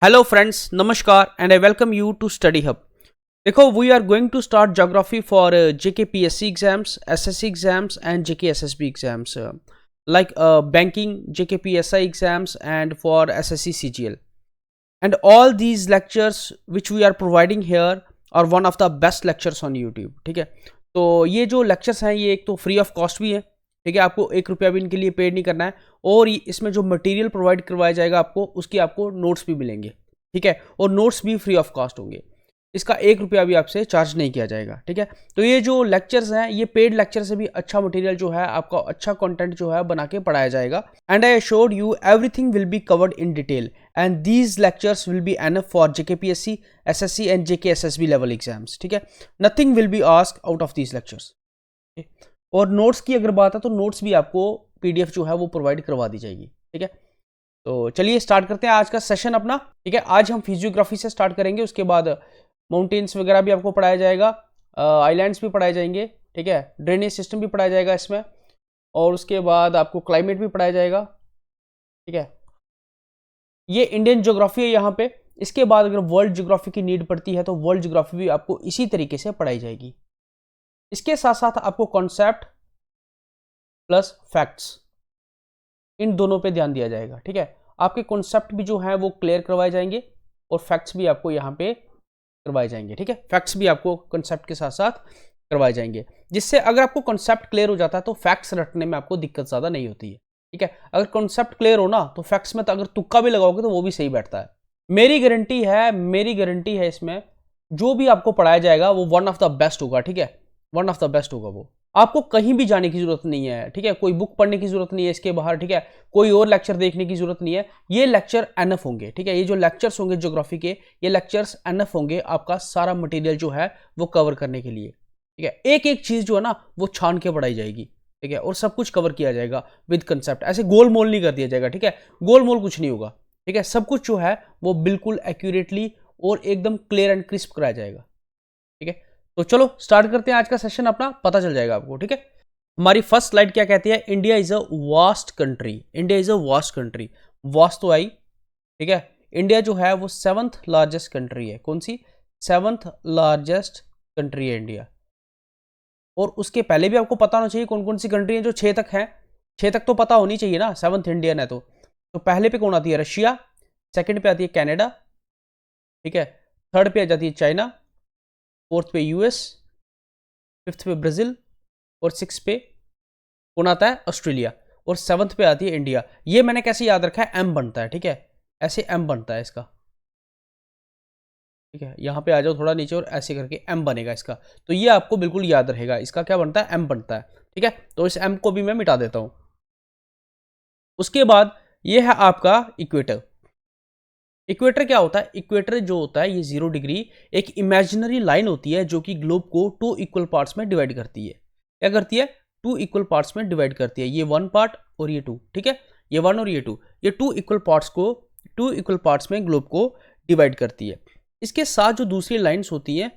Hello friends, Namaskar and I welcome you to Study Hub. देखो we are going to start geography for JK PSC exams, SSC exams and JK SSB exams like banking, JK PSI exams and for SSC CGL. And all these lectures which we are providing here are one of the best lectures on YouTube. ठीक है, तो ये जो lectures हैं ये एक तो free of cost भी है, ठीक है, आपको 1 रुपया भी इनके लिए पेड नहीं करना है और इसमें जो मटेरियल प्रोवाइड करवाया जाएगा आपको उसकी आपको नोट्स भी मिलेंगे, ठीक है, और नोट्स भी फ्री ऑफ कॉस्ट होंगे, इसका 1 रुपया भी आपसे चार्ज नहीं किया जाएगा, ठीक है। तो ये जो लेक्चर्स हैं ये पेड लेक्चर से भी अच्छा मटेरियल जो है आपका अच्छा कंटेंट जो है बना के पढ़ाया जाएगा and I assured you everything will be covered in detail and these lectures will be enough for JKPSC, SSC and JK SSB level exams, ठीक है। Nothing will be asked out of these lectures. और notes की अगर बात है तो notes भी आपको PDF जो है वो प्रोवाइड करवा दी जाएगी, ठीक है। तो चलिए स्टार्ट करते हैं आज का सेशन अपना, ठीक है। आज हम फिजियोग्राफी से स्टार्ट करेंगे, उसके बाद माउंटेन्स वगैरह भी आपको पढ़ाया जाएगा, आइलैंड्स भी पढ़ाए जाएंगे, ठीक है, ड्रेनेज सिस्टम भी पढ़ाया जाएगा इसमें, और उसके बाद आपको क्लाइमेट भी पढ़ाया जाएगा, ठीक है। ये इंडियन ज्योग्राफी है यहाँ पे। इसके बाद अगर वर्ल्ड ज्योग्राफी की नीड पड़ती है तो वर्ल्ड ज्योग्राफी भी आपको इसी तरीके से पढ़ाई जाएगी। इसके साथ साथ आपको कॉन्सेप्ट प्लस फैक्ट्स इन दोनों पे ध्यान दिया जाएगा, ठीक है। आपके कॉन्सेप्ट भी जो है वो क्लियर करवाए जाएंगे और फैक्ट्स भी आपको यहाँ पे करवाए जाएंगे, ठीक है। फैक्ट्स भी आपको कॉन्सेप्ट के साथ साथ करवाए जाएंगे, जिससे अगर आपको कॉन्सेप्ट क्लियर हो जाता है तो फैक्ट्स रटने में आपको दिक्कत ज़्यादा नहीं होती है, ठीक है। अगर कॉन्सेप्ट क्लियर हो ना तो फैक्ट्स में तो अगर तुक्का भी लगाओगे तो वो भी सही बैठता है। मेरी गारंटी है इसमें जो भी आपको पढ़ाया जाएगा वो वन ऑफ द बेस्ट होगा, ठीक है, वन ऑफ द बेस्ट होगा। वो आपको कहीं भी जाने की जरूरत नहीं है, ठीक है, कोई बुक पढ़ने की जरूरत नहीं है इसके बाहर, ठीक है, कोई और लेक्चर देखने की जरूरत नहीं है, ये लेक्चर एनफ होंगे, ठीक है। ये जो लेक्चर्स होंगे ज्योग्राफी के ये लेक्चर्स एनफ होंगे आपका सारा मटेरियल जो है वो कवर करने के लिए, ठीक है। एक एक चीज जो है ना वो छान के पढ़ाई जाएगी, ठीक है, और सब कुछ कवर किया जाएगा विद कंसेप्ट। ऐसे गोल मोल नहीं कर दिया जाएगा, ठीक है, गोल मोल कुछ नहीं होगा, ठीक है। सब कुछ जो है वो बिल्कुल एक्यूरेटली और एकदम क्लियर एंड क्रिस्प कराया जाएगा, ठीक है। तो चलो स्टार्ट करते हैं आज का सेशन अपना, पता चल जाएगा आपको, ठीक है। हमारी फर्स्ट स्लाइड क्या कहती है? India is a vast country. India is a vast country, vast तो आई, ठीक है। इंडिया जो है वो 7th लार्जेस्ट कंट्री है। कौन सी? 7th लार्जेस्ट कंट्री है इंडिया। और उसके पहले भी आपको पता होना चाहिए कौन कौन सी कंट्री है जो 6 तक है। 6 तक तो पता होनी चाहिए ना, 7th इंडियन है तो पहले पे कौन आती है? रशिया। सेकंड पे आती है कनाडा, ठीक है। थर्ड पे आ जाती है चाइना, 4th पे US, 5th पे ब्राजील और 6th पे कौन आता है? ऑस्ट्रेलिया। और 7th पे आती है इंडिया। ये मैंने कैसे याद रखा है? M बनता है, ठीक है, ऐसे M बनता है इसका, ठीक है। यहाँ पे आ जाओ थोड़ा नीचे और ऐसे करके M बनेगा इसका, तो ये आपको बिल्कुल याद रहेगा। इसका क्या बनता है? M बनता है, ठीक है। तो इस M को भी मैं मिटा देता हूँ। उसके बाद ये है आपका इक्वेटर। इक्वेटर क्या होता है? इक्वेटर जो होता है ये 0 डिग्री एक इमेजिनरी लाइन होती है जो कि ग्लोब को 2 इक्वल पार्ट्स में डिवाइड करती है। क्या करती है? 2 इक्वल पार्ट्स में डिवाइड करती है। ये 1 पार्ट और ये 2, ठीक है, ये 1 और ये 2, ये 2 इक्वल पार्ट्स में ग्लोब को डिवाइड करती है। इसके साथ जो दूसरी लाइन्स होती हैं,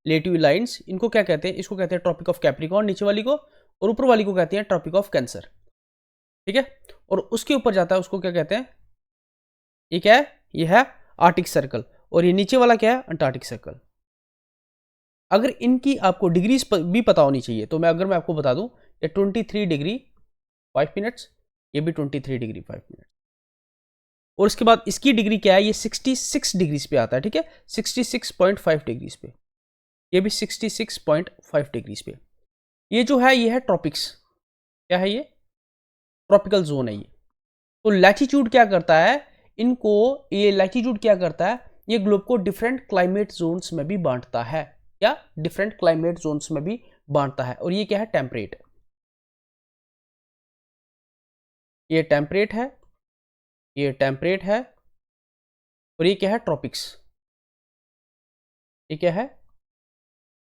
रिलेटिव लाइन्स, इनको क्या कहते हैं? इसको कहते हैं ट्रॉपिक ऑफ कैप्रिकॉर्न नीचे वाली को, और ऊपर वाली को कहते हैं ट्रॉपिक ऑफ कैंसर, ठीक है। और उसके ऊपर जाता है उसको क्या कहते हैं? ये क्या है? ये है आर्टिक सर्कल। और ये नीचे वाला क्या है? Antarctic circle. अगर इनकी आपको डिग्रीज भी पता होनी चाहिए तो अगर मैं आपको बता दूं, ये 23 डिग्री 5 मिनट्स, ये भी 23 डिग्री 5 मिनट, और इसके बाद इसकी डिग्री क्या है? ये 66 डिग्रीज पे आता है, ठीक है, 66.5 डिग्रीज पे, ये भी 66.5 डिग्रीज पे। ये जो है ये है ट्रॉपिक्स। क्या है ये? ट्रॉपिकल जोन है ये। तो लैटिट्यूड क्या करता है इनको? ये लैटिट्यूड क्या करता है? ये ग्लोब को डिफरेंट क्लाइमेट जोन्स में भी बांटता है। क्या? डिफरेंट क्लाइमेट जोन्स में भी बांटता है। और ये क्या है? टेम्परेट। ये टेम्परेट है, ये टेम्परेट है, और ये क्या है? ट्रॉपिक्स। ये क्या है?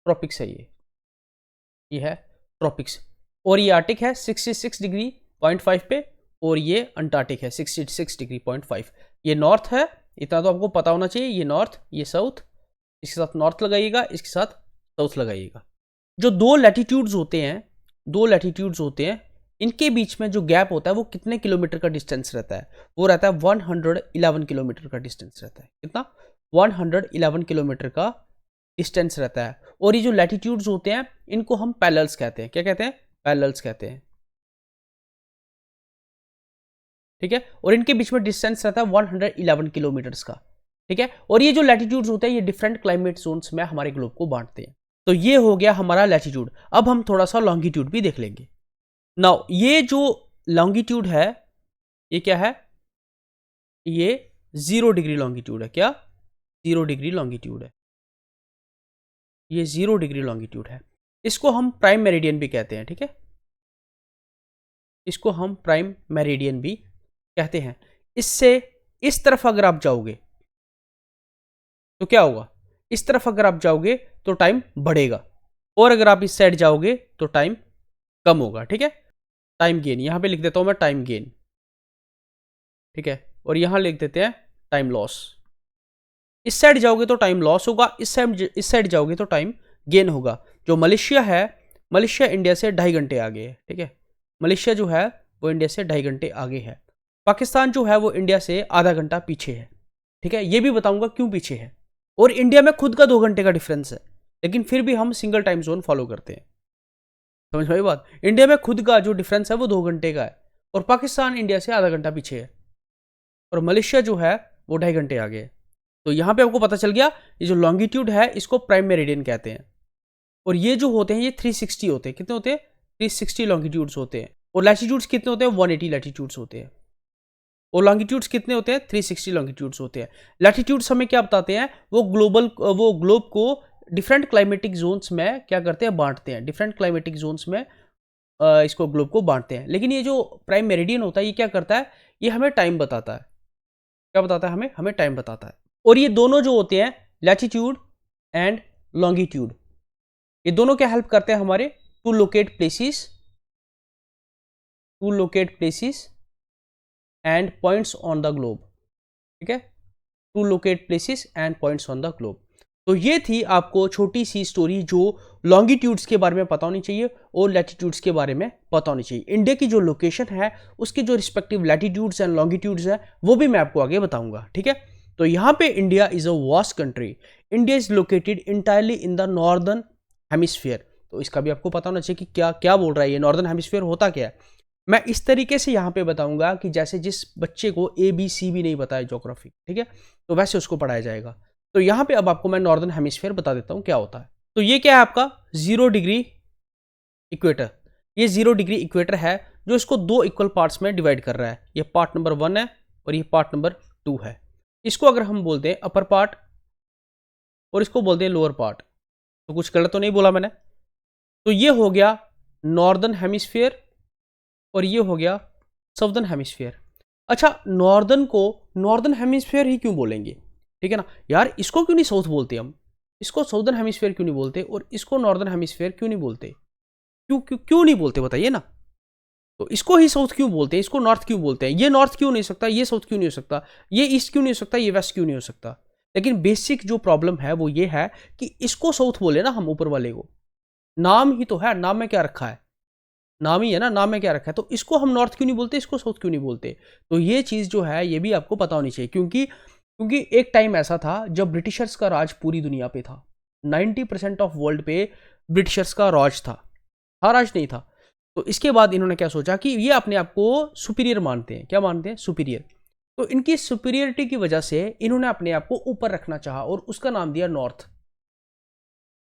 ट्रॉपिक्स है ये है ट्रॉपिक्स। और ये आर्टिक है 66 डिग्री 0.5 पे, और ये अंटार्कटिक है 66 डिग्री 0.5। ये नॉर्थ है, इतना तो आपको पता होना चाहिए। ये नॉर्थ, ये साउथ, इसके साथ नॉर्थ लगाइएगा, इसके साथ साउथ लगाइएगा। जो दो लैटिट्यूड्स होते हैं इनके बीच में जो गैप होता है वो कितने किलोमीटर का डिस्टेंस रहता है? वो रहता है 111 किलोमीटर का डिस्टेंस रहता है। कितना? 111 किलोमीटर का डिस्टेंस रहता है। और ये जो लैटिट्यूड्स होते हैं इनको हम पैरेलल्स कहते हैं। क्या कहते हैं? पैरेलल्स कहते हैं। ठीक है, और इनके बीच में डिस्टेंस रहता है 111 किलोमीटर्स का। ठीक है, और ये जो लैटिट्यूड्स होते हैं ये डिफरेंट क्लाइमेट जोन्स में हमारे ग्लोब को बांटते हैं। तो ये हो गया हमारा लैटिट्यूड। अब हम थोड़ा सा लॉन्गिट्यूड भी देख लेंगे। नाउ ये जो लॉन्गिट्यूड है ये क्या है? ये 0 डिग्री लॉन्गिट्यूड है। क्या? 0 डिग्री लॉन्गिट्यूड है। ये 0 डिग्री लॉन्गिट्यूड है। इसको हम प्राइम मेरिडियन भी कहते हैं। ठीक है, इसको हम प्राइम मेरिडियन भी कहते हैं। इससे इस तरफ अगर आप जाओगे तो क्या होगा? इस तरफ अगर आप जाओगे तो टाइम बढ़ेगा, और अगर आप इस साइड जाओगे तो टाइम कम होगा। ठीक है, टाइम गेन, यहां पे लिख देता हूं मैं टाइम गेन। ठीक है, और यहां लिख देते हैं टाइम लॉस। इस साइड जाओगे तो टाइम लॉस होगा, इस साइड जाओगे तो टाइम गेन होगा। जो मलेशिया है, मलेशिया इंडिया से 2.5 घंटे आगे है। ठीक है, मलेशिया जो है वो इंडिया से 2.5 घंटे आगे है। पाकिस्तान जो है वो इंडिया से आधा घंटा पीछे है। ठीक है, ये भी बताऊंगा क्यों पीछे है। और इंडिया में खुद का 2 घंटे का डिफरेंस है, लेकिन फिर भी हम सिंगल टाइम जोन फॉलो करते हैं। समझ में आई बात? इंडिया में खुद का जो डिफरेंस है वो 2 घंटे का है, और पाकिस्तान इंडिया से आधा घंटा पीछे है, और मलेशिया जो है वो 2.5 घंटे आगे है। तो यहां पे आपको पता चल गया ये जो लॉन्गिट्यूड है इसको प्राइम मेरिडियन कहते हैं। और ये जो होते हैं ये 360 होते हैं। कितने होते हैं? 360 लॉन्गिट्यूड्स होते हैं। और लैटिट्यूड्स कितने होते हैं? 180 लैटिट्यूड्स होते हैं। और लॉन्गिट्यूड्स कितने होते हैं? 360 लॉन्गिट्यूड्स होते हैं। लैटिट्यूड्स हमें क्या बताते हैं? वो ग्लोब को डिफरेंट क्लाइमेटिक जोन्स में क्या करते हैं? बांटते हैं। डिफरेंट क्लाइमेटिक जोन्स में इसको ग्लोब को बांटते हैं। लेकिन ये जो प्राइम मेरिडियन होता है ये क्या करता है? ये हमें टाइम बताता है। क्या बताता है हमें? हमें टाइम बताता है। और ये दोनों जो होते हैं लैटिट्यूड एंड लॉन्गिट्यूड, ये दोनों क्या हेल्प करते हैं हमारे? To locate places and points on the globe. ठीक है, to locate places and points on the globe. तो ये थी आपको छोटी सी स्टोरी जो लॉन्गिट्यूड्स के बारे में पता होनी चाहिए और लैटिट्यूड्स के बारे में पता होनी चाहिए। इंडिया की जो लोकेशन है उसके जो रिस्पेक्टिव लैटिट्यूड्स एंड लॉन्गिट्यूड्स है वो भी मैं आपको आगे बताऊंगा। ठीक है, तो यहां पे India is a vast country. India is located entirely in the northern hemisphere. तो इसका भी आपको पता होना चाहिए कि क्या क्या बोल रहा है ये, नॉर्दर्न हेमिस्फीयर होता क्या है। मैं इस तरीके से यहाँ पे बताऊंगा कि जैसे जिस बच्चे को ABC भी नहीं बताया ज्योग्राफी, ठीक है, तो वैसे उसको पढ़ाया जाएगा। तो यहाँ पे अब आपको मैं नॉर्दर्न हेमिस्फीयर बता देता हूँ क्या होता है। तो ये क्या है आपका 0 डिग्री इक्वेटर। ये 0 डिग्री इक्वेटर है जो इसको 2 इक्वल पार्ट्स में डिवाइड कर रहा है। ये पार्ट नंबर 1 है और ये पार्ट नंबर 2 है। इसको अगर हम बोलते हैं अपर पार्ट और इसको बोलते हैं लोअर पार्ट, तो कुछ गलत तो नहीं बोला मैंने। तो ये हो गया नॉर्दर्न हेमिस्फीयर और ये हो गया साउदर्न हेमिस्फीयर। अच्छा, नॉर्दर्न को नॉर्दर्न हेमिस्फीयर ही क्यों बोलेंगे? ठीक है ना यार, इसको क्यों नहीं साउथ बोलते हम? इसको साउदर्न हेमिस्फीयर क्यों नहीं बोलते और इसको नॉर्दर्न हेमिस्फीयर क्यों नहीं बोलते? क्यों क्यों क्यों नहीं बोलते बताइए ना। तो इसको ही साउथ क्यों बोलते हैं, इसको नॉर्थ क्यों बोलते हैं? ये नॉर्थ क्यों नहीं हो सकता, ये साउथ क्यों नहीं हो सकता, ये ईस्ट क्यों नहीं हो सकता, ये वेस्ट क्यों नहीं हो सकता? लेकिन बेसिक जो प्रॉब्लम है वो ये है कि इसको साउथ बोले ना हम, ऊपर वाले को। नाम ही तो है, नाम में क्या रखा है? नाम ही है ना, नाम में क्या रखा है? तो इसको हम नॉर्थ क्यों नहीं बोलते, इसको साउथ क्यों नहीं बोलते? तो ये चीज़ जो है ये भी आपको पता होनी चाहिए, क्योंकि एक टाइम ऐसा था जब ब्रिटिशर्स का राज पूरी दुनिया पे था। 90% ऑफ वर्ल्ड पे ब्रिटिशर्स का राज था, हाँ राज नहीं था। तो इसके बाद इन्होंने क्या सोचा कि ये अपने आप को सुपीरियर मानते हैं। क्या मानते हैं? सुपीरियर। तो इनकी सुपीरियरिटी की वजह से इन्होंने अपने आप को ऊपर रखना चाहा और उसका नाम दिया नॉर्थ।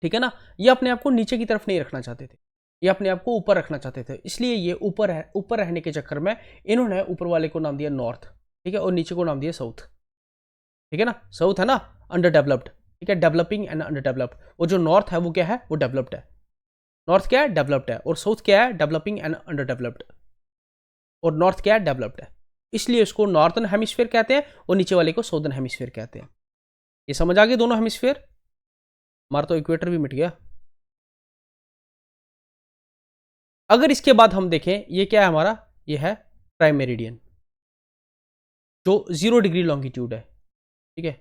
ठीक है ना, ये अपने आप को नीचे की तरफ नहीं रखना चाहते थे, ये अपने आप को ऊपर रखना चाहते थे। इसलिए ये ऊपर है, ऊपर रहने के चक्कर में इन्होंने ऊपर वाले को नाम दिया नॉर्थ। ठीक है, और नीचे को नाम दिया साउथ। ठीक है ना, साउथ है ना अंडर डेवलप्ड, ठीक है, डेवलपिंग एंड अंडर डेवलप्ड। और जो नॉर्थ है वो क्या है? वो डेवलप्ड है। नॉर्थ क्या है? डेवलप्ड है। और साउथ क्या है? Developing and under developed. और नॉर्थ क्या है? डेवलप्ड है। इसलिए इसको नॉर्थर्न हेमिस्फीयर कहते हैं और नीचे वाले को साउदर्न हेमिस्फीयर कहते हैं। ये समझ आ गए दोनों हेमिस्फीयर? हमारा तो इक्वेटर भी मिट गया। अगर इसके बाद हम देखें, ये क्या है हमारा? ये है प्राइम मेरिडियन जो 0 डिग्री लॉन्गिट्यूड है। ठीक है,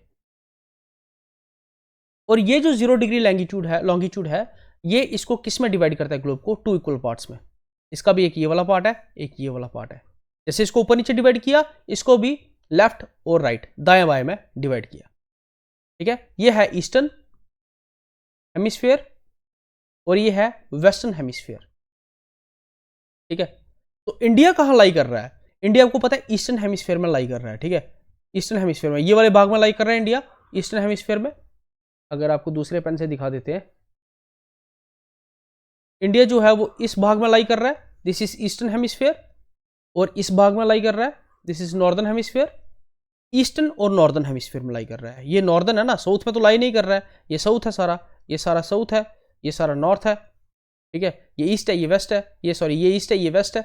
और ये जो 0 डिग्री लॉन्गिट्यूड है ये इसको किस में डिवाइड करता है? ग्लोब को 2 इक्वल पार्ट्स में। इसका भी एक ये वाला पार्ट है, एक ये वाला पार्ट है। जैसे इसको ऊपर नीचे डिवाइड किया, इसको भी लेफ्ट और राइट, दाएं बाएं में डिवाइड किया, ठीक है। ये है ईस्टर्न हेमिस्फीयर और ये है वेस्टर्न हेमिस्फीयर, ठीक है। तो इंडिया कहाँ लाई कर रहा है? इंडिया आपको पता है ईस्टर्न हेमिस्फीयर में लाई कर रहा है, ठीक है। ईस्टर्न हेमिस्फीयर में, ये वाले भाग में लाई कर रहा है इंडिया, ईस्टर्न हेमिस्फीयर में। अगर आपको दूसरे पेन से दिखा देते हैं, इंडिया जो है वो इस भाग में लाई कर रहा है, दिस इज ईस्टर्न हेमिस्फीयर, और इस भाग में लाई कर रहा है, this is northern hemisphere. Eastern और नॉर्दर्न हेमिस्फीयर में लाई कर रहा है। ये नॉर्दर्न है ना, साउथ में तो लाई नहीं कर रहा है, ये साउथ है सारा, ये सारा साउथ है, ये सारा नॉर्थ है, ठीक है। ये ईस्ट है, ये वेस्ट है, ये सॉरी ये ईस्ट है, ये वेस्ट है।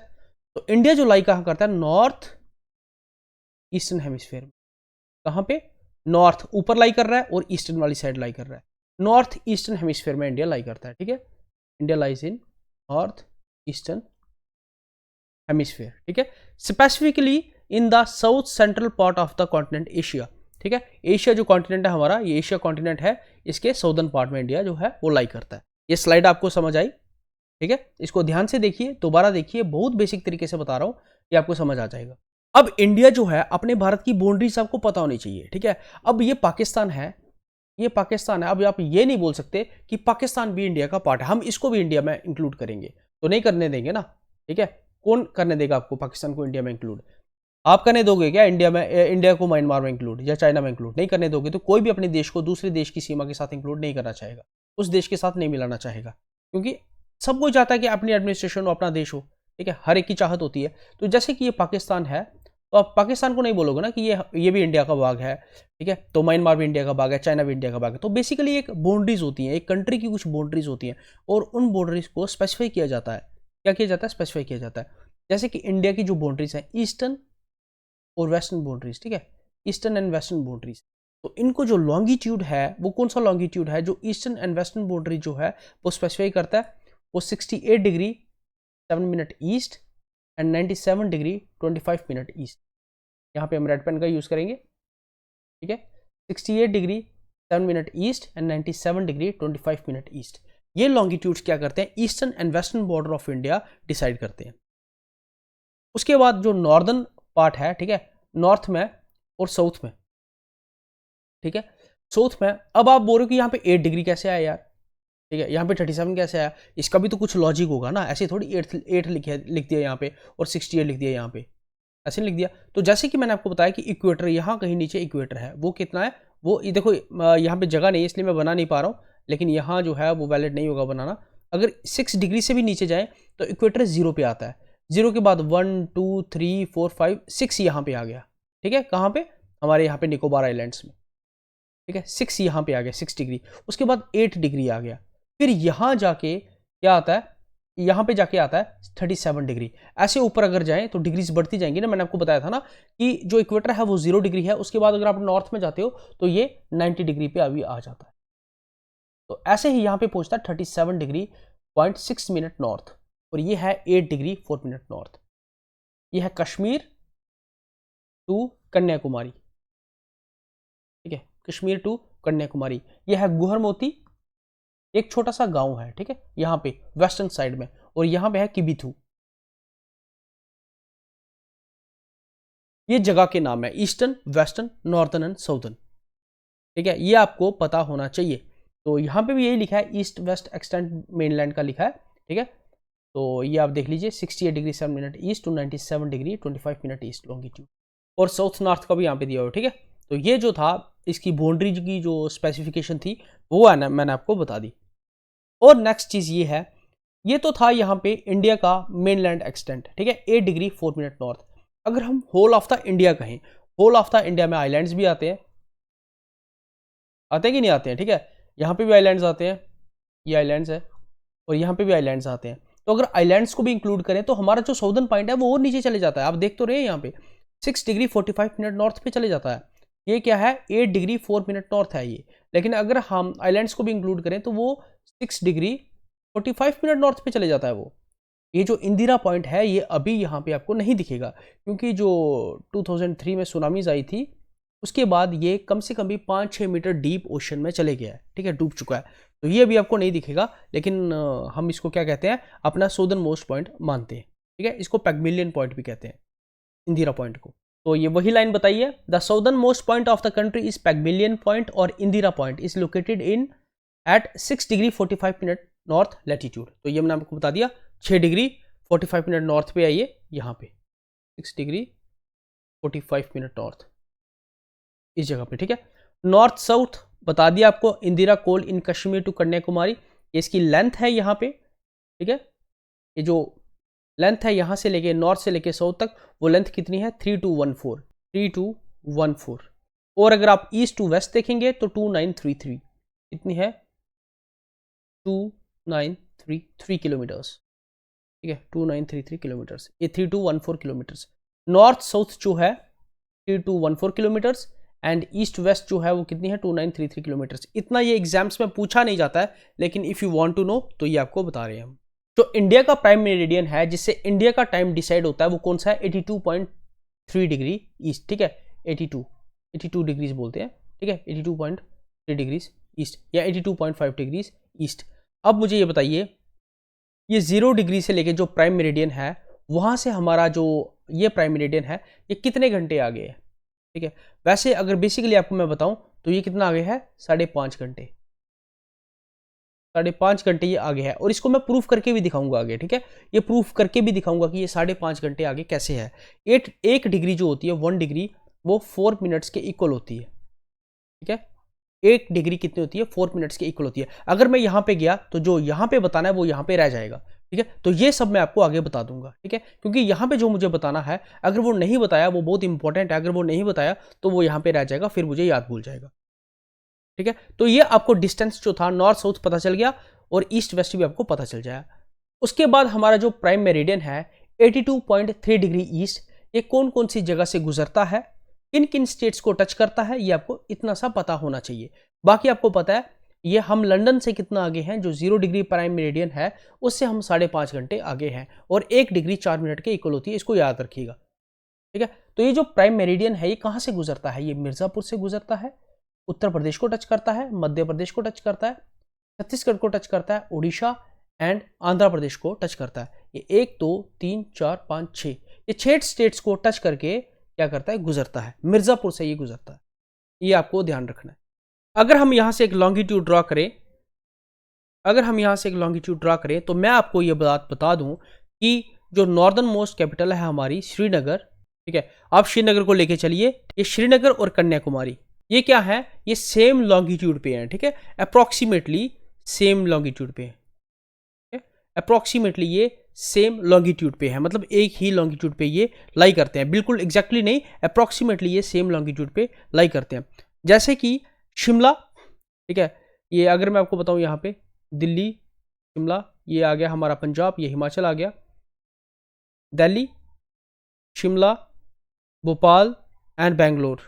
तो इंडिया जो लाई कहाँ करता है? नॉर्थ ईस्टर्न हेमिस्फीयर में। कहाँ पे? नॉर्थ ऊपर लाई कर रहा है और ईस्टर्न वाली साइड लाई कर रहा है। नॉर्थ ईस्टर्न हेमिस्फीयर में इंडिया लाई करता है, ठीक है। India lies in north eastern hemisphere, ठीक है। Specifically in the south central part of the continent Asia, ठीक है। एशिया जो कॉन्टिनेंट है हमारा, ये एशिया कॉन्टिनेंट है, इसके साउदर्न पार्ट में इंडिया जो है वो लाई करता है। ये स्लाइड आपको समझ आई, ठीक है। इसको ध्यान से देखिए, दोबारा देखिए, बहुत बेसिक तरीके से बता रहा हूं, ये आपको समझ आ जाएगा। अब इंडिया जो है, अपने भारत की बाउंड्रीज आपको पता होनी चाहिए, ठीक है। अब ये पाकिस्तान है, ये पाकिस्तान है। अब आप ये नहीं बोल सकते कि पाकिस्तान भी इंडिया का पार्ट है, हम इसको भी इंडिया में इंक्लूड करेंगे, तो नहीं करने देंगे ना, ठीक है। कौन करने देगा आपको पाकिस्तान को इंडिया में इंक्लूड? आप करने दोगे क्या इंडिया में, इंडिया को म्यांमार में इंक्लूड या चाइना में इंक्लूड? नहीं करने दोगे। तो कोई भी अपने देश को दूसरे देश की सीमा के साथ इंक्लूड नहीं करना चाहेगा, उस देश के साथ नहीं मिलाना चाहेगा, क्योंकि सबको चाहता है कि अपनी एडमिनिस्ट्रेशन हो, अपना देश हो, ठीक है। हर एक की चाहत होती है। तो जैसे कि ये पाकिस्तान है, तो आप पाकिस्तान को नहीं बोलोगे ना कि ये भी इंडिया का भाग है, ठीक है। तो म्यांमार भी इंडिया का भाग है, चाइना भी इंडिया का भाग है। तो बेसिकली एक बाउंड्रीज होती हैं, एक कंट्री की कुछ बाउंड्रीज होती हैं, और उन बाउंड्रीज को स्पेसिफाई किया जाता है। क्या किया जाता है? स्पेसिफाई किया जाता है। जैसे कि इंडिया की जो बाउंड्रीज है, ईस्टर्न और वेस्टर्न बाउंड्रीज, ठीक है, ईस्टर्न एंड वेस्टर्न बाउंड्रीज। तो इनको जो लॉन्गिट्यूड है, वो कौन सा लॉन्गिट्यूड है जो ईस्टर्न एंड वेस्टर्न बाउंड्री जो है वो स्पेसिफाई करता है? वो 68 degree 7 minute east and 97 degree 25 minute east. यहाँ पे हम रेड पेन का यूज करेंगे, ठीक है। 68 degree 7 minute east and 97 degree 25 minute east. ये लॉन्गिट्यूड्स क्या करते हैं? Eastern and western border of India decide करते हैं। उसके बाद जो नॉर्दर्न पार्ट है, ठीक है, नॉर्थ में और साउथ में, ठीक है, साउथ में। अब आप बोल रहे हो कि यहाँ पे 8 डिग्री कैसे आया यार, ठीक है, यहाँ पे 37 कैसे आया? इसका भी तो कुछ लॉजिक होगा ना, ऐसे थोड़ी 8 लिख दिया यहाँ पे और 68 लिख दिया यहाँ पे, ऐसे नहीं लिख दिया। तो जैसे कि मैंने आपको बताया कि इक्वेटर यहाँ कहीं नीचे इक्वेटर है, वो कितना है? वो ये देखो, यहाँ पे जगह नहीं है इसलिए मैं बना नहीं पा रहा हूँ, लेकिन यहाँ जो है वो वैलिड नहीं होगा बनाना। अगर 6 डिग्री से भी नीचे जाए तो इक्वेटर 0 पे आता है। 0 के बाद 1 2 3 4 5 6 यहाँ पे आ गया, ठीक है। कहाँ पे? हमारे यहाँ पे निकोबार आइलैंड्स में, ठीक है। 6 यहाँ पे आ गया, 6 डिग्री। उसके बाद 8 डिग्री आ गया। फिर यहाँ जाके क्या आता है? यहाँ पे जाके आता है 37 डिग्री। ऐसे ऊपर अगर जाएं तो डिग्रीज बढ़ती जाएंगी ना, मैंने आपको बताया था ना कि जो इक्वेटर है वो 0 डिग्री है। उसके बाद अगर आप नॉर्थ में जाते हो तो ये 90 डिग्री पे अभी आ जाता है। तो ऐसे ही यहाँ पे पहुंचता है 37 डिग्री 0.6 मिनट नॉर्थ, और ये है 8 डिग्री 4 मिनट नॉर्थ। ये है कश्मीर टू कन्याकुमारी, ठीक है, कश्मीर टू कन्याकुमारी। यह है गुहरमोती, एक छोटा सा गांव है, ठीक है, यहाँ पे वेस्टर्न साइड में, और यहाँ पे है किबिथू। ये जगह के नाम है, eastern, western, northern and southern, ठीक है। ये आपको पता होना चाहिए। तो यहाँ पे भी यही लिखा है, ईस्ट वेस्ट एक्सटेंड मेनलैंड का लिखा है, ठीक है। तो ये आप देख लीजिए, 68 degree 7 minute east to 97 degree 25 minute east longitude, और साउथ नॉर्थ का भी यहाँ पे दिया हुआ, ठीक है। तो ये जो था, इसकी बाउंड्री की जो स्पेसिफिकेशन थी वो है ना, मैंने आपको बता दी। और नेक्स्ट चीज ये है, ये तो था यहाँ पे इंडिया का मेनलैंड एक्सटेंट, ठीक है, 8 डिग्री 4 मिनट नॉर्थ। अगर हम होल ऑफ द इंडिया कहें, होल ऑफ द इंडिया में आइलैंड्स भी आते हैं, आते हैं कि नहीं आते हैं, ठीक है। यहाँ पे भी आइलैंड्स आते हैं, ये आइलैंड्स है, और यहाँ पे भी आइलैंड्स आते हैं। तो अगर आइलैंड्स को भी इंक्लूड करें तो हमारा जो साउदर्न पॉइंट है वो और नीचे चले जाता है। आप देख तो रहे हैं यहाँ पे 6 डिग्री 45 मिनट नॉर्थ पे चले जाता है। ये क्या है? 8 डिग्री 4 मिनट नॉर्थ है ये। लेकिन अगर हम आइलैंड्स को भी इंक्लूड करें तो वो 6 डिग्री 45 मिनट नॉर्थ पे चले जाता है वो। ये जो इंदिरा पॉइंट है ये अभी यहाँ पे आपको नहीं दिखेगा, क्योंकि जो 2003 में सुनामीज आई थी उसके बाद ये कम से कम भी 5-6 मीटर डीप ओशन में चले गया है, ठीक है, डूब चुका है। तो ये अभी आपको नहीं दिखेगा, लेकिन हम इसको क्या कहते हैं, अपना साउदर्न मोस्ट पॉइंट मानते हैं, ठीक है। इसको पैगमिलियन पॉइंट भी कहते हैं, इंदिरा पॉइंट को। तो ये वही लाइन बताइए, the southern most point of the country is Pygmalion point और Indira point is located in at 6 degree 45 minute north latitude. तो ये मैंने आपको बता दिया, 6 डिग्री 45 मिनट नॉर्थ पे आइए, यहाँ पे 6 डिग्री 45 मिनट नॉर्थ, इस जगह पे, ठीक है। नॉर्थ साउथ बता दिया आपको, इंदिरा कोल इन कश्मीर टू कन्याकुमारी, ये इसकी लेंथ है यहाँ पे, ठीक है। ये जो लेंथ है यहाँ से लेके नॉर्थ से लेके साउथ तक, वो लेंथ कितनी है, 3214। और अगर आप ईस्ट टू वेस्ट देखेंगे तो 2933, कितनी है, 2933 किलोमीटर्स, ठीक है, 2933 किलोमीटर्स, ये 3214 किलोमीटर्स। नॉर्थ साउथ जो है 3214 किलोमीटर्स, एंड ईस्ट वेस्ट जो है वो कितनी है, 2933 किलोमीटर्स। इतना ये एग्जाम्स में पूछा नहीं जाता है, लेकिन if you want to know तो ये आपको बता रहे हैं हम। जो इंडिया का प्राइम मेरिडियन है, जिससे इंडिया का टाइम डिसाइड होता है, वो कौन सा है, 82.3 डिग्री ईस्ट, ठीक है, 82 डिग्रीज बोलते हैं, ठीक है, 82.3 डिग्रीज ईस्ट या 82.5 डिग्रीज ईस्ट। अब मुझे ये बताइए, ये 0 डिग्री से लेके जो प्राइम मेरिडियन है, वहाँ से हमारा जो ये प्राइम मेरिडियन है, ये कितने घंटे आगे है, ठीक है। वैसे अगर बेसिकली आपको मैं बताऊं तो ये कितना आगे है, 5.5 घंटे, 5.5 घंटे ये आगे है। और इसको मैं प्रूफ करके भी दिखाऊंगा आगे, ठीक है, ये प्रूफ करके भी दिखाऊंगा कि ये 5.5 घंटे आगे कैसे है। 1 डिग्री जो होती है, 1 डिग्री, वो 4 मिनट्स के इक्वल होती है, ठीक है। 1 डिग्री कितनी होती है, 4 मिनट्स के इक्वल होती है। अगर मैं यहाँ पे गया तो जो यहाँ पे बताना है वो यहाँ पे रह जाएगा, ठीक है। तो ये सब मैं आपको आगे बता दूंगा, ठीक है, क्योंकि यहाँ पे जो मुझे बताना है, अगर वो नहीं बताया, वो बहुत इंपॉर्टेंट है, अगर वो नहीं बताया तो वो यहाँ पे रह जाएगा, फिर मुझे याद भूल जाएगा, ठीक है। तो ये आपको डिस्टेंस जो था नॉर्थ साउथ पता चल गया, और ईस्ट वेस्ट भी आपको पता चल जाएगा। उसके बाद हमारा जो प्राइम मेरिडियन है 82.3 डिग्री ईस्ट, ये कौन कौन सी जगह से गुजरता है, किन किन स्टेट्स को टच करता है, ये आपको इतना सा पता होना चाहिए। बाकी आपको पता है, ये हम लंदन से कितना आगे हैं, जो 0 डिग्री प्राइम मेरिडियन है उससे हम 5.5 घंटे आगे हैं, और 1 डिग्री 4 मिनट के इक्वल होती है, इसको याद रखिएगा, ठीक है। तो ये जो प्राइम मेरिडियन है, ये कहाँ से गुजरता है, ये मिर्जापुर से गुजरता है, उत्तर प्रदेश को टच करता है, मध्य प्रदेश को टच करता है, छत्तीसगढ़ को टच करता है, उड़ीसा एंड आंध्र प्रदेश को टच करता है। ये 1 2 3 4 5 6, ये 6 स्टेट्स को टच करके क्या करता है, गुजरता है, मिर्जापुर से ये गुजरता है, ये आपको ध्यान रखना है। अगर हम यहाँ से एक लॉन्गिट्यूड ड्रॉ करें, तो मैं आपको ये बात बता दूं कि जो नॉर्दर्न मोस्ट कैपिटल है हमारी श्रीनगर, ठीक है, आप श्रीनगर को लेके चलिए, ये श्रीनगर और कन्याकुमारी ये क्या है, ये सेम लॉन्गिट्यूड पे है, ठीक है, अप्रोक्सीमेटली सेम लॉन्गिट्यूड पे है, अप्रोक्सीमेटली ये सेम लॉन्गिट्यूड पे है, मतलब एक ही लॉन्गिट्यूड पे ये लाई करते हैं, बिल्कुल एग्जैक्टली नहीं, अप्रोक्सीमेटली ये सेम लॉन्गिट्यूड पे लाई करते हैं। जैसे कि शिमला, ठीक है, ये अगर मैं आपको बताऊं, यहाँ पे दिल्ली, शिमला, ये आ गया हमारा पंजाब, ये हिमाचल आ गया, दिल्ली, शिमला, भोपाल एंड बेंगलोर,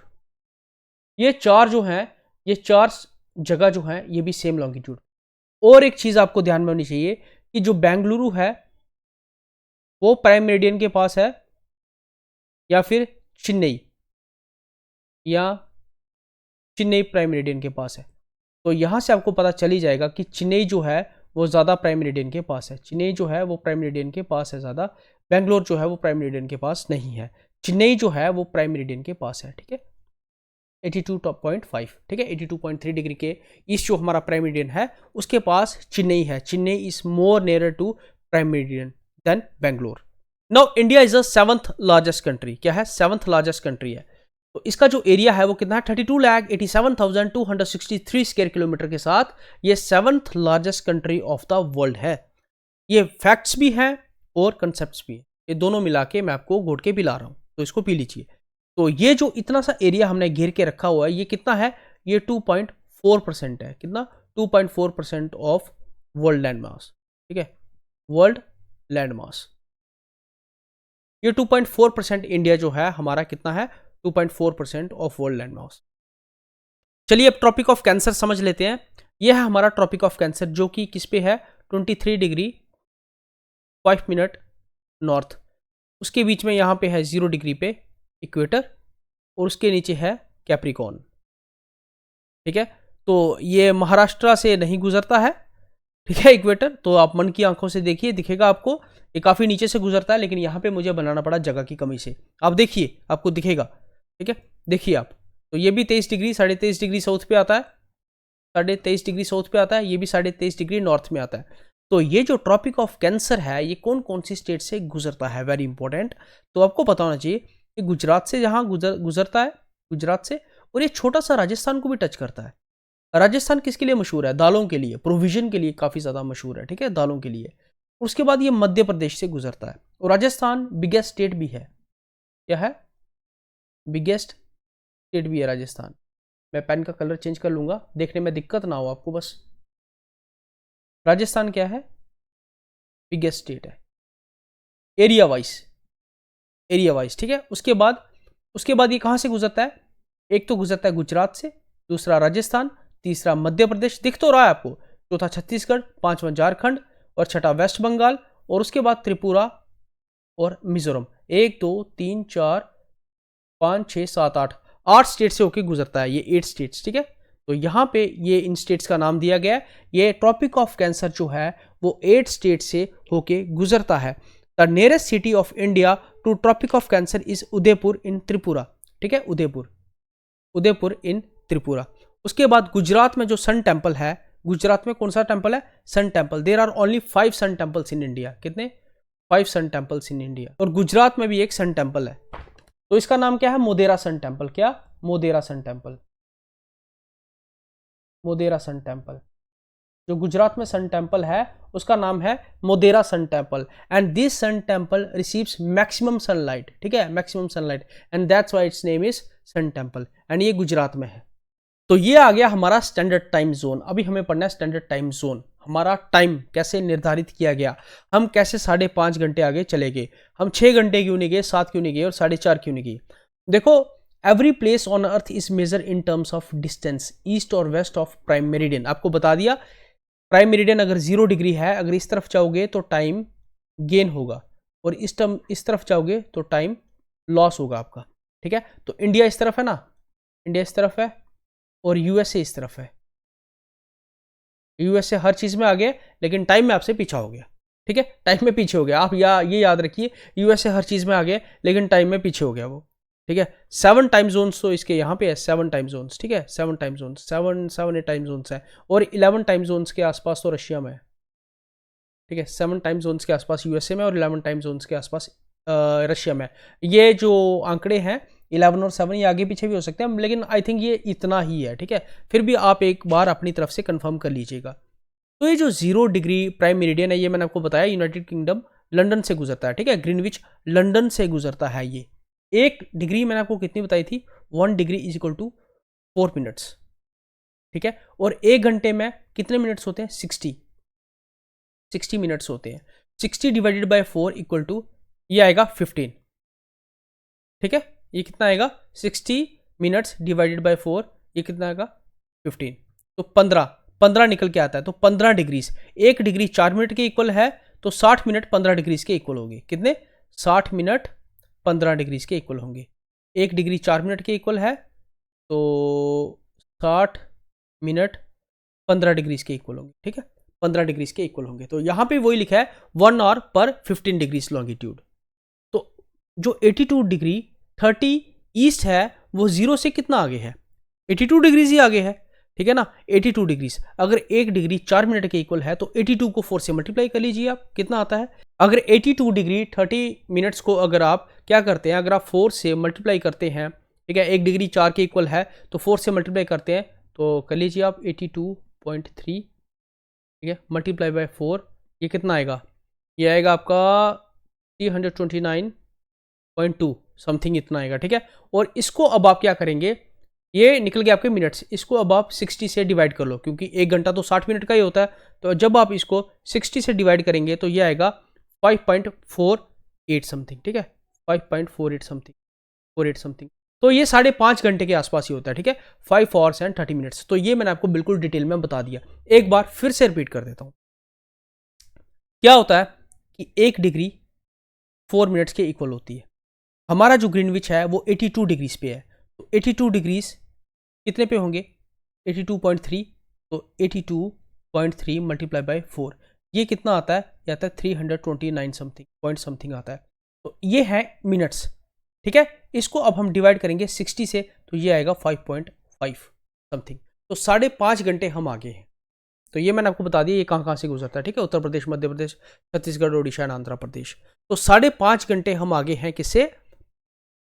ये 4 जो हैं, ये 4 जगह जो हैं, ये भी सेम लॉन्गिट्यूड। और एक चीज़ आपको ध्यान में होनी चाहिए कि जो बेंगलुरु है वो प्राइम मेरिडियन के पास है, या फिर चेन्नई प्राइम मेरिडियन के पास है। तो यहाँ से आपको पता चल ही जाएगा कि चेन्नई जो है वो ज़्यादा प्राइम मेरिडियन के पास है, चेन्नई जो है वो प्राइम मेरिडियन के पास है ज़्यादा, बेंगलोर जो है वो प्राइम मेरिडियन के पास नहीं है, चेन्नई जो है वो प्राइम मेरिडियन के पास है, ठीक है, 82.5, ठीक है, 82.3 डिग्री के ईस्ट जो हमारा प्राइम मेरिडियन है उसके पास चेन्नई है, Chennai is more nearer to prime meridian than Bangalore. Now India is the 7th largest country, क्या है, 7th लार्जेस्ट कंट्री है। तो इसका जो एरिया है वो कितना है, 32,87,263 स्क्वायर किलोमीटर के साथ ये 7th largest country of the world है। ये फैक्ट्स भी हैं और कंसेप्ट्स भी हैं, ये दोनों मिला के मैं आपको घोट के पिला रहा हूँ, तो इसको पी लीजिए। तो ये जो इतना सा एरिया हमने घेर के रखा हुआ है, ये कितना है, ये 2.4% है, कितना, 2.4% ऑफ वर्ल्ड लैंड मास, ठीक है, वर्ल्ड लैंड मास, ये 2.4% इंडिया जो है हमारा कितना है, 2.4% ऑफ वर्ल्ड लैंड मास। चलिए अब ट्रॉपिक ऑफ कैंसर समझ लेते हैं। यह है हमारा ट्रॉपिक ऑफ कैंसर, जो कि किस पे है, 23 डिग्री 5 मिनट नॉर्थ, उसके बीच में यहाँ पे है 0 डिग्री पे इक्वेटर, और उसके नीचे है कैप्रिकॉर्न, ठीक है। तो ये महाराष्ट्र से नहीं गुजरता है, ठीक है, इक्वेटर। तो आप मन की आंखों से देखिए, दिखेगा आपको, ये काफ़ी नीचे से गुजरता है, लेकिन यहाँ पे मुझे बनाना पड़ा जगह की कमी से। आप देखिए, आपको दिखेगा, ठीक है, देखिए आप। तो ये भी 23 डिग्री, 23.5 डिग्री साउथ पे आता है, 23.5 डिग्री साउथ पे आता है, ये भी 23.5 डिग्री नॉर्थ में आता है। तो ये जो ट्रॉपिक ऑफ कैंसर है, ये कौन कौन सी स्टेट से गुजरता है, वेरी इंपॉर्टेंट। तो आपको पता होना चाहिए कि गुजरात से जहाँ गुजरता है, गुजरात से, और ये छोटा सा राजस्थान को भी टच करता है। राजस्थान किसके लिए मशहूर है? दालों के लिए, प्रोविजन के लिए काफ़ी ज़्यादा मशहूर है, ठीक है, दालों के लिए। उसके बाद ये मध्य प्रदेश से गुजरता है, और राजस्थान बिगेस्ट स्टेट भी है। क्या है? बिगेस्ट स्टेट भी है राजस्थान। मैं पेन का कलर चेंज कर लूँगा, देखने में दिक्कत ना हो आपको बस। राजस्थान क्या है? बिगेस्ट स्टेट है, एरिया वाइज, एरिया वाइज, ठीक है। उसके बाद ये कहाँ से गुजरता है? एक तो गुजरता है गुजरात से, दूसरा राजस्थान, तीसरा मध्य प्रदेश, दिख तो रहा है आपको, चौथा छत्तीसगढ़, पांचवा झारखंड, और छठा वेस्ट बंगाल, और उसके बाद त्रिपुरा और मिजोरम। 1 2 3 4 5 6 7 8 स्टेट से होके गुजरता है, ये 8 स्टेट्स, ठीक है। तो यहाँ पे ये इन स्टेट्स का नाम दिया गया है। ये ट्रॉपिक ऑफ कैंसर जो है वो 8 स्टेट से होके गुजरता है। The nearest city of India to tropic of cancer is Udaipur in Tripura, ठीक है, उदयपुर इन त्रिपुरा। उसके बाद गुजरात में जो सन टेम्पल है, गुजरात में कौन सा टेम्पल है? Sun temple. There are only 5 sun temples in India. कितने? 5 सन टेम्पल्स इन इंडिया। और गुजरात में भी एक सन टेम्पल है, तो इसका नाम क्या है? Modhera sun temple. क्या? Modhera sun temple, Modhera sun temple. जो गुजरात में सन टेम्पल है उसका नाम है Modhera sun temple. And this sun temple receives maximum sunlight, ठीक है, maximum sunlight, and that's why its name is sun temple. And ये गुजरात में है। तो ये आ गया हमारा स्टैंडर्ड टाइम जोन। अभी हमें पढ़ना है स्टैंडर्ड टाइम जोन। हमारा टाइम कैसे निर्धारित किया गया, हम कैसे 5.5 घंटे आगे चले गए, हम 6 घंटे क्यों नहीं गए, 7 क्यों नहीं गए, और 4.5 क्यों नहीं गए। देखो, every place on earth is measured in terms of distance, east और वेस्ट ऑफ प्राइम मेरिडियन। आपको बता दिया, प्राइम मेरिडियन अगर 0 डिग्री है, अगर इस तरफ जाओगे तो टाइम गेन होगा, और इस तरफ जाओगे तो टाइम लॉस होगा आपका, ठीक है। तो इंडिया इस तरफ है ना, इंडिया इस तरफ है, और यूएसए इस तरफ है। यूएसए हर चीज में आगे, लेकिन टाइम में आपसे पीछा हो गया, ठीक है, टाइम में पीछे हो गया। आप ये याद रखिए, यूएसए हर चीज में आगे, लेकिन टाइम में पीछे हो गया वो, ठीक है। 7 टाइम जोन्स तो इसके यहाँ पे है, 7 टाइम जोन्स, ठीक है, 7 टाइम जोन्स, 7 8 टाइम जोन्स है, और 11 टाइम जोन्स के आसपास तो रशिया में है, ठीक है। 7 टाइम जोन्स के आसपास यूएसए में, और 11 टाइम जोन्स के आसपास रशिया में। ये जो आंकड़े हैं 11 और 7, ये आगे पीछे भी हो सकते हैं, लेकिन आई थिंक ये इतना ही है, ठीक है। फिर भी आप एक बार अपनी तरफ से कंफर्म कर लीजिएगा। तो ये जो 0 डिग्री प्राइम मेरिडियन है, ये मैंने आपको बताया यूनाइटेड किंगडम लंदन से गुजरता है, ठीक है, ग्रीनविच लंदन से गुजरता है। ये 1 डिग्री मैंने आपको कितनी बताई थी? 1 degree is equal to 4 minutes, ठीक है। और 1 घंटे में कितने मिनट्स होते हैं? 60 मिनट्स होते हैं। 60 डिवाइडेड बाय 4 इक्वल टू, ये आएगा 15, ठीक है। ये कितना आएगा? 60 मिनट्स डिवाइडेड बाय 4, ये कितना आएगा? 15। तो 15 निकल के आता है। तो 15 डिग्रीज, 1 डिग्री 4 मिनट के इक्वल है, तो 60 मिनट 15 डिग्रीज के इक्वल होंगे। कितने? 60 मिनट 15 डिग्रीज के इक्वल होंगे। 1 डिग्री 4 मिनट के इक्वल है, तो 60 मिनट 15 डिग्रीज के इक्वल होंगे, ठीक है, 15 डिग्रीज के इक्वल होंगे। तो यहाँ पे वही लिखा है 1 आवर पर 15 डिग्रीज लॉन्गिट्यूड। तो जो 82 डिग्री 30 ईस्ट है, वो 0 से कितना आगे है? 82 डिग्रीज ही आगे है, ठीक है ना। 82 डिग्रीज, अगर 1 डिग्री 4 मिनट के इक्वल है, तो 82 को 4 से मल्टीप्लाई कर लीजिए आप, कितना आता है? अगर 82 डिग्री 30 मिनट्स को अगर आप क्या करते हैं, अगर आप 4 से मल्टीप्लाई करते हैं, ठीक है, 1 डिग्री 4 के इक्वल है, तो 4 से मल्टीप्लाई करते हैं, तो कर लीजिए आप 82.3, ठीक है, मल्टीप्लाई बाय 4, ये कितना आएगा? ये आएगा आपका 329.2 समथिंग, इतना आएगा, ठीक है। और इसको अब आप क्या करेंगे, ये निकल गया आपके मिनट्स, इसको अब आप 60 से डिवाइड कर लो, क्योंकि 1 घंटा तो 60 मिनट का ही होता है। तो जब आप इसको 60 से डिवाइड करेंगे, तो ये आएगा 5.48 समथिंग, ठीक है, 5.48 समथिंग, 48 समथिंग। तो ये 5.5 घंटे के आसपास ही होता है, ठीक है, 5 आवर्स एंड 30 मिनट्स। तो ये मैंने आपको बिल्कुल डिटेल में बता दिया। एक बार फिर से रिपीट कर देता हूं। क्या होता है कि 1 डिग्री 4 मिनट्स के इक्वल होती है। हमारा जो ग्रीनविच है वो 82 डिग्रीज पे है, तो 82 डिग्रीज कितने पे होंगे? 82.3, तो 82.3 मल्टीप्लाई बाय 4, ये कितना आता है? ये आता है 329 समथिंग पॉइंट समथिंग आता है। तो ये है मिनट्स, ठीक है। इसको अब हम डिवाइड करेंगे 60 से, तो ये आएगा 5.5 समथिंग। तो 5.5 घंटे हम आगे हैं। तो ये मैंने आपको बता दिया ये कहाँ कहाँ से गुजरता है, ठीक है। उत्तर प्रदेश, मध्य प्रदेश, छत्तीसगढ़, ओडिशा एंड आंध्र प्रदेश। तो 5.5 घंटे हम आगे हैं किससे?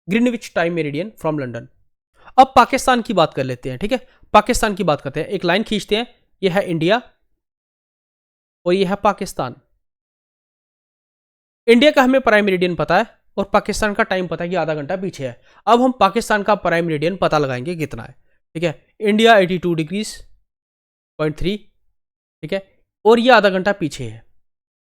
Greenwich time meridian from London. अब पाकिस्तान की बात कर लेते हैं, ठीक है। पाकिस्तान की बात करते हैं, एक लाइन खींचते हैं, ये है इंडिया और ये है पाकिस्तान। इंडिया का हमें प्राइम मेरिडियन पता है और पाकिस्तान का टाइम पता है कि आधा घंटा पीछे है। अब हम पाकिस्तान का प्राइम मेरिडियन पता लगाएंगे कितना है, ठीक है। इंडिया 82 डिग्रीज पॉइंट 3, ठीक है, और ये आधा घंटा पीछे है।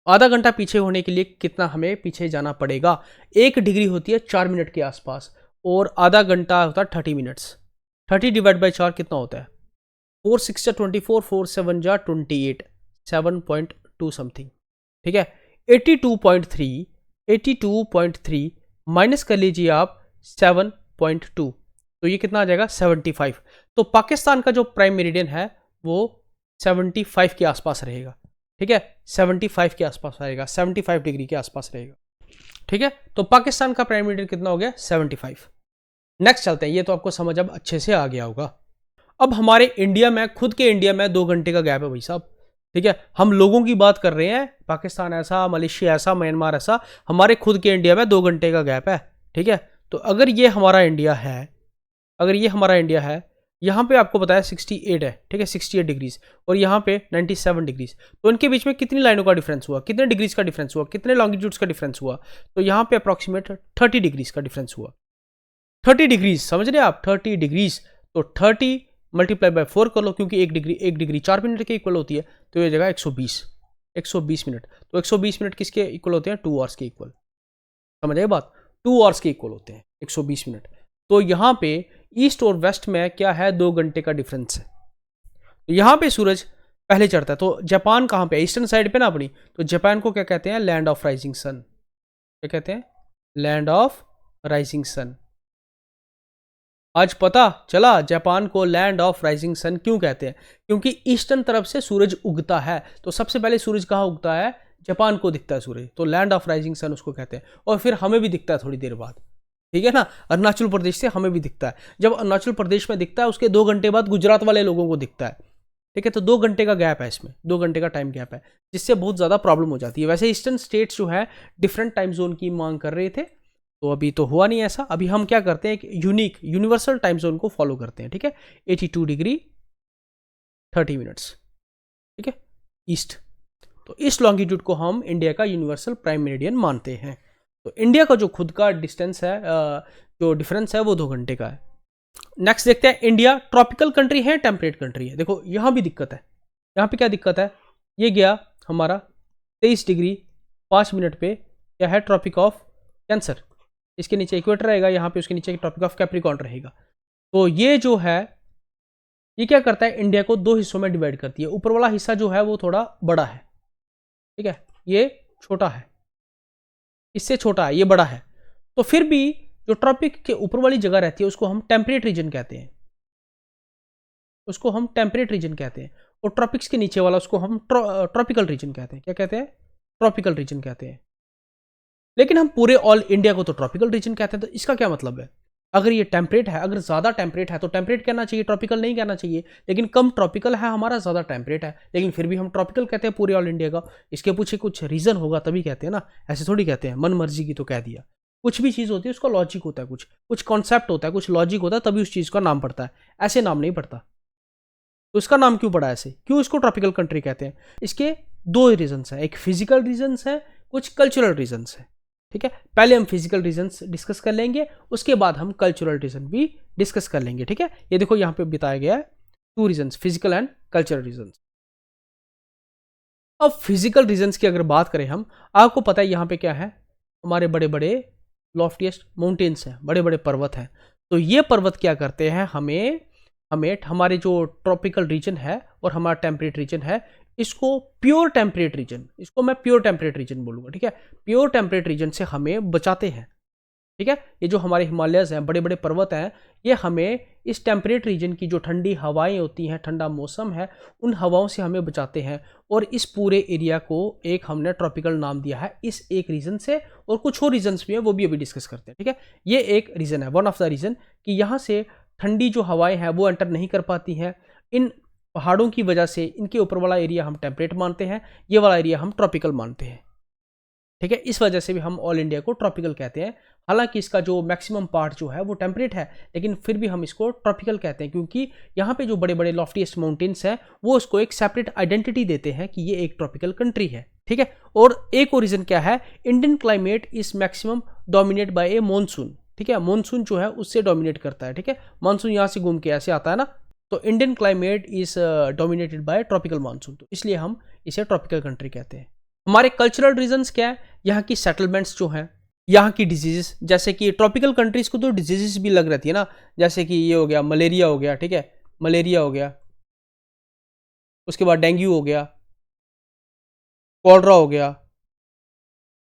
आधा घंटा पीछे होने के लिए कितना हमें पीछे जाना पड़ेगा? 1 डिग्री होती है 4 मिनट के आसपास और आधा घंटा होता है 30 मिनट्स। 30 डिवाइड बाई 4 कितना होता है? 4 6 जा 24, 4 7 जा 28, 7.2 समथिंग, ठीक है। 82.3 माइनस कर लीजिए आप 7.2, तो ये कितना आ जाएगा? 75। तो पाकिस्तान का जो प्राइम मेरिडियन है वो 75 के आसपास रहेगा, ठीक है। 75 के आसपास आएगा, 75 डिग्री के आसपास रहेगा, ठीक है। तो पाकिस्तान का प्राइम मेरिडियन कितना हो गया? 75। नेक्स्ट चलते हैं, ये तो आपको समझ अब अच्छे से आ गया होगा। अब हमारे इंडिया में, खुद के इंडिया में 2 घंटे का गैप है भाई साहब, ठीक है। हम लोगों की बात कर रहे हैं, पाकिस्तान ऐसा, मलेशिया ऐसा, म्यांमार ऐसा, हमारे खुद के इंडिया में 2 घंटे का गैप है, ठीक है। तो अगर ये हमारा इंडिया है, अगर ये हमारा इंडिया है, यहाँ पे आपको बताया 68 है, ठीक है, 68 डिग्रीज, और यहाँ पे 97 डिग्रीज। तो इनके बीच में कितनी लाइनों का डिफरेंस हुआ? कितने डिग्रीज का डिफरेंस हुआ? कितने लॉन्गिट्यूड्स का डिफरेंस हुआ? तो यहाँ पे अप्रॉक्सीमेट 30 डिग्रीज का डिफरेंस हुआ। 30 डिग्रीज, समझ रहे हैं आप? 30 डिग्रीज, तो 30 मल्टीप्लाई बाय 4 कर लो, क्योंकि 1 डिग्री 4 मिनट के इक्वल होती है, तो ये जगह 120 मिनट। तो 120 मिनट किसके इक्वल होते हैं? 2 आवर्स के इक्वल। समझ आए बात? 2 आवर्स के इक्वल होते हैं 120 मिनट। तो यहाँ पे ईस्ट और वेस्ट में क्या है? 2 घंटे का डिफरेंस है। तो यहाँ पे सूरज पहले चढ़ता है। तो जापान कहाँ पे? ईस्टर्न साइड पे ना अपनी। तो जापान को क्या कहते हैं? Land of rising sun. क्या कहते हैं? Land of rising sun. आज पता चला जापान को लैंड ऑफ राइजिंग सन क्यों कहते हैं? क्योंकि ईस्टर्न तरफ से सूरज उगता है। तो सबसे पहले सूरज कहाँ उगता है? जापान को दिखता है सूरज, तो लैंड ऑफ राइजिंग सन उसको कहते हैं। और फिर हमें भी दिखता है थोड़ी देर बाद, ठीक है ना। अरुणाचल प्रदेश से हमें भी दिखता है। जब अरुणाचल प्रदेश में दिखता है, उसके 2 घंटे बाद गुजरात वाले लोगों को दिखता है, ठीक है। तो 2 घंटे का गैप है इसमें, 2 घंटे का टाइम गैप है, जिससे बहुत ज़्यादा प्रॉब्लम हो जाती है। वैसे ईस्टर्न स्टेट्स जो है डिफरेंट टाइम जोन की मांग कर रहे थे, तो अभी तो हुआ नहीं ऐसा। अभी हम क्या करते हैं? एक यूनिक यूनिवर्सल टाइम जोन को फॉलो करते हैं, ठीक है। 82 डिग्री 30 मिनट्स, ठीक है, ईस्ट। तो इस लॉन्गिट्यूड को हम इंडिया का यूनिवर्सल प्राइम मेरिडियन मानते हैं। तो इंडिया का जो खुद का डिस्टेंस है, जो डिफरेंस है, वो 2 घंटे का है। नेक्स्ट देखते हैं, इंडिया ट्रॉपिकल कंट्री है, टेम्परेट कंट्री है? देखो यहाँ भी दिक्कत है। यहाँ पे क्या दिक्कत है? ये गया हमारा 23 डिग्री 5 मिनट पे, क्या है? Tropic of cancer. इसके नीचे इक्वेटर रहेगा, यहाँ पे उसके नीचे ट्रॉपिक ऑफ कैप्रिकॉर्न रहेगा। तो ये जो है, ये क्या करता है? इंडिया को 2 हिस्सों में डिवाइड करती है। ऊपर वाला हिस्सा जो है वो थोड़ा बड़ा है, ठीक है, ये छोटा है, इससे छोटा है, ये बड़ा है। तो फिर भी जो ट्रॉपिक के ऊपर वाली जगह रहती है उसको हम टेम्परेट रीजन कहते हैं, उसको हम टेम्परेट रीजन कहते हैं। और ट्रॉपिक्स के नीचे वाला उसको हम ट्रॉपिकल रीजन कहते हैं। क्या कहते हैं? ट्रॉपिकल रीजन कहते हैं। लेकिन हम पूरे ऑल इंडिया को तो ट्रॉपिकल रीजन कहते हैं। तो इसका क्या मतलब है? अगर ये टेम्परेट है, अगर ज़्यादा टेम्परेट है तो टेम्परेट कहना चाहिए, ट्रॉपिकल नहीं कहना चाहिए। लेकिन कम ट्रॉपिकल है हमारा, ज़्यादा टेम्परेट है, लेकिन फिर भी हम ट्रॉपिकल कहते हैं पूरे ऑल इंडिया का। इसके पीछे कुछ रीज़न होगा तभी कहते हैं ना, ऐसे थोड़ी कहते हैं मन मर्जी की तो कह दिया। कुछ भी चीज़ होती है उसका लॉजिक होता है, कुछ कॉन्सेप्ट होता है, कुछ लॉजिक होता है, तभी उस चीज़ का नाम पड़ता है, ऐसे नाम नहीं पड़ता। तो इसका नाम क्यों पड़ा ऐसे? क्यों इसको ट्रॉपिकल कंट्री कहते हैं? इसके 2 रीजन्स हैं, एक फिजिकल रीजन्स है, कुछ कल्चरल रीजन्स है, ठीक है। पहले हम फिजिकल रीजन्स डिस्कस कर लेंगे, उसके बाद हम कल्चरल रीजन भी डिस्कस कर लेंगे, ठीक है। ये देखो यहाँ पे बताया गया है 2 regions, physical and cultural regions. अब फिजिकल रीजन्स की अगर बात करें हम, आपको पता है यहाँ पे क्या है? हमारे बड़े बड़े लॉफ्टिएस्ट माउंटेन्स हैं, बड़े बड़े पर्वत हैं। तो ये पर्वत क्या करते हैं? हमें हमारे जो ट्रॉपिकल रीजन है और हमारा टेम्परेट रीजन है, इसको प्योर टेम्परेट रीजन, इसको मैं प्योर टेम्परेट रीजन बोलूँगा, ठीक है। प्योर टेम्परेट रीजन से हमें बचाते हैं, ठीक है। ये जो हमारे हिमालयस हैं, बड़े बड़े पर्वत हैं, ये हमें इस टेम्परेट रीजन की जो ठंडी हवाएं होती हैं, ठंडा मौसम है, उन हवाओं से हमें बचाते हैं। और इस पूरे एरिया को एक हमने ट्रॉपिकल नाम दिया है इस एक रीजन से, और कुछ और रीजन्स भी हैं, वो भी अभी डिस्कस करते हैं। ठीक है, ये एक रीजन है, वन ऑफ द रीजन, कि यहाँ से ठंडी जो हवाएं हैं वो एंटर नहीं कर पाती हैं। इन पहाड़ों की वजह से इनके ऊपर वाला एरिया हम टेम्परेट मानते हैं, ये वाला एरिया हम ट्रॉपिकल मानते हैं। ठीक है, इस वजह से भी हम ऑल इंडिया को ट्रॉपिकल कहते हैं। हालांकि इसका जो मैक्सिमम पार्ट जो है वो टेम्परेट है, लेकिन फिर भी हम इसको ट्रॉपिकल कहते हैं, क्योंकि यहाँ पे जो बड़े बड़े लॉफ्टीएस्ट माउंटेन्स हैं वो उसको एक सेपरेट आइडेंटिटी देते हैं कि ये एक ट्रॉपिकल कंट्री है। ठीक है, और एक और रीजन क्या है, Indian climate is maximum dominate by a monsoon. ठीक है, मॉनसून जो है उससे डोमिनेट करता है। ठीक है, मानसून यहाँ से घूम के ऐसे आता है ना, तो Indian climate is dominated by tropical monsoon, तो इसलिए हम इसे ट्रॉपिकल कंट्री कहते हैं। हमारे कल्चरल रीजंस क्या है, यहाँ की सेटलमेंट्स जो हैं, यहाँ की डिजीजेस, जैसे कि ट्रॉपिकल कंट्रीज को तो डिजीजेस भी लग रहती है ना, जैसे कि ये हो गया मलेरिया हो गया। ठीक है, मलेरिया हो गया, उसके बाद डेंगू हो गया, कॉलरा हो गया।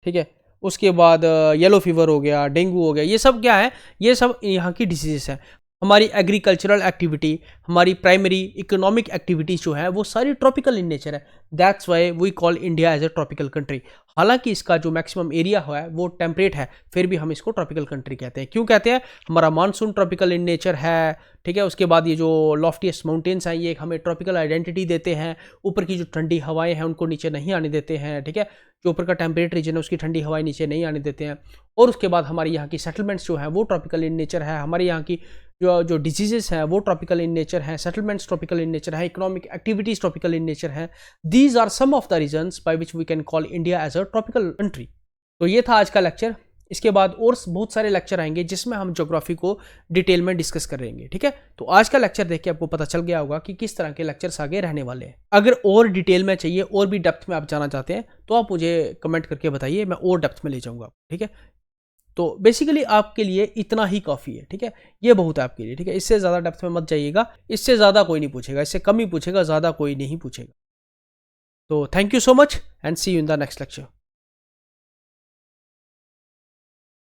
ठीक है, उसके बाद येलो फीवर हो गया, डेंगू हो गया, ये सब क्या है, ये सब यहाँ की डिजीजेस हैं। हमारी एग्रीकल्चरल एक्टिविटी, हमारी प्राइमरी इकोनॉमिक एक्टिविटीज जो है वो सारी ट्रॉपिकल इन नेचर है। That's why we call India as a tropical country. हालांकि इसका जो मैक्सिमम एरिया है वो टेम्परेट है, फिर भी हम इसको ट्रॉपिकल कंट्री कहते हैं। क्यों कहते हैं, हमारा मानसून ट्रॉपिकल इन नेचर है। ठीक है, उसके बाद ये जो लॉफ्टीएस्ट माउंटेन्स हैं ये हमें ट्रॉपिकल आइडेंटिटी देते हैं। ऊपर की जो ठंडी हवाएं हैं उनको नीचे नहीं आने देते हैं। ठीक है, जो ऊपर का टेम्परेट रीजन है उसकी ठंडी हवाएं नीचे नहीं आने देते हैं। और उसके बाद हमारी यहाँ की सेटलमेंट्स जो हैं वो ट्रॉपिकल इन नेचर है। हमारे यहाँ की जो डिजीजेस हैं वो ट्रॉपिकल इन नेचर है, सेटलमेंट्स ट्रॉपिकल इन नेचर है, economic activities tropical in nature है। These are some of the reasons by which we can call India as a tropical country. तो ये था आज का लेक्चर। इसके बाद और बहुत सारे लेक्चर आएंगे जिसमें हम ज्योग्राफी को डिटेल में डिस्कस करेंगे। ठीक है, तो आज का लेक्चर देख के आपको पता चल गया होगा कि किस तरह के लेक्चर्स आगे रहने वाले हैं। अगर और डिटेल में चाहिए, और भी डेप्थ में आप जाना चाहते हैं, तो आप मुझे कमेंट करके बताइए, मैं और डेप्थ में ले जाऊंगा। ठीक है, तो बेसिकली आपके लिए इतना ही काफ़ी है। ठीक है, ये बहुत है आपके लिए। ठीक है, इससे ज़्यादा डेप्थ में मत जाइएगा, इससे ज़्यादा कोई नहीं पूछेगा, इससे कम ही पूछेगा, ज़्यादा कोई नहीं पूछेगा। तो thank you so much and see you in the next lecture.